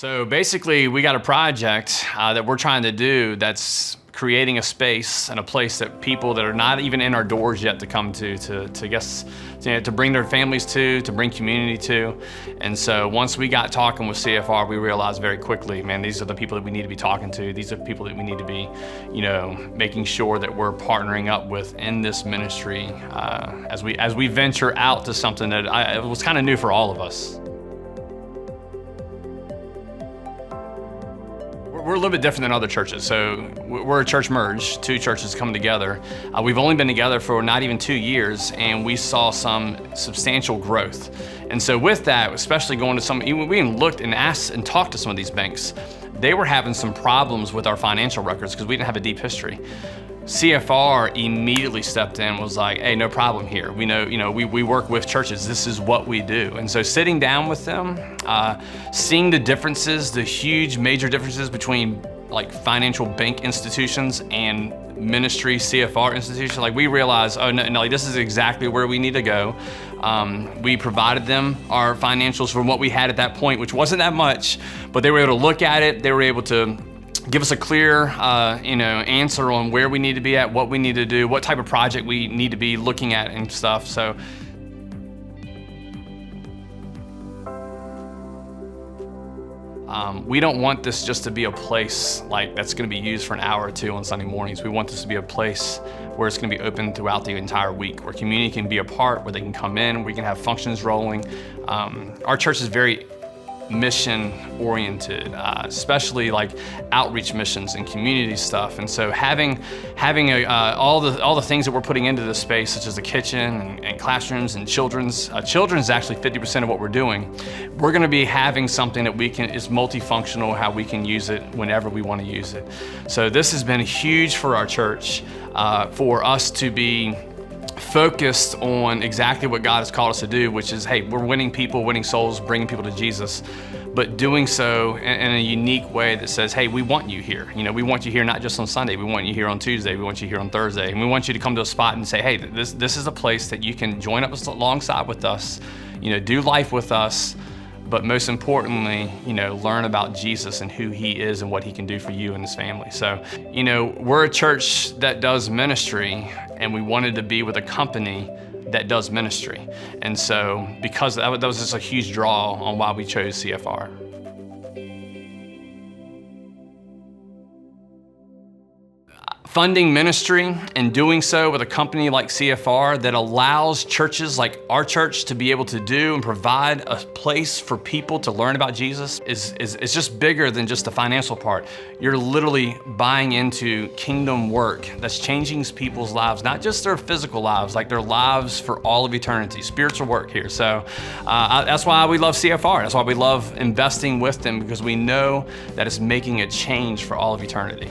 So basically, we got a project that we're trying to do that's creating a space and a place that people that are not even in our doors yet to come to bring their families to bring community to. And so once we got talking with CFR, we realized very quickly, man, these are the people that we need to be talking to. These are the people that we need to be, making sure that we're partnering up with in this ministry as we venture out to something that it was kind of new for all of us. We're a little bit different than other churches. So we're a church merge, two churches coming together. We've only been together for not even 2 years, and we saw some substantial growth. And so with that, especially going to we even looked and asked and talked to some of these banks. They were having some problems with our financial records because we didn't have a deep history. CFR immediately stepped in and was like, hey, no problem here. We know, we work with churches. This is what we do. And so sitting down with them, seeing the differences, the huge major differences between like financial bank institutions and ministry CFR institutions, like we realized, oh no, like this is exactly where we need to go. We provided them our financials from what we had at that point, which wasn't that much, but they were able to look at it. They were able to give us a clear, answer on where we need to be at, what we need to do, what type of project we need to be looking at and stuff. So, we don't want this just to be a place like that's going to be used for an hour or two on Sunday mornings. We want this to be a place where it's going to be open throughout the entire week, where community can be a part, where they can come in, we can have functions rolling. Our church is very mission oriented, especially like outreach missions and community stuff. And so having all the things that we're putting into this space, such as the kitchen and classrooms and children's actually 50% of what we're doing. We're going to be having something that is multifunctional, how we can use it whenever we want to use it. So this has been huge for our church, for us to be focused on exactly what God has called us to do, which is, hey, we're winning people, winning souls, bringing people to Jesus, but doing so in a unique way that says, hey, we want you here. We want you here not just on Sunday, we want you here on Tuesday, we want you here on Thursday, and we want you to come to a spot and say, hey, this is a place that you can join up alongside with us, do life with us, but most importantly, learn about Jesus and who he is and what he can do for you and his family. So, we're a church that does ministry, and we wanted to be with a company that does ministry. And so because that was just a huge draw on why we chose CFR. Funding ministry and doing so with a company like CFR that allows churches like our church to be able to do and provide a place for people to learn about Jesus is just bigger than just the financial part. You're literally buying into kingdom work that's changing people's lives, not just their physical lives, like their lives for all of eternity, spiritual work here. So that's why we love CFR. That's why we love investing with them, because we know that it's making a change for all of eternity.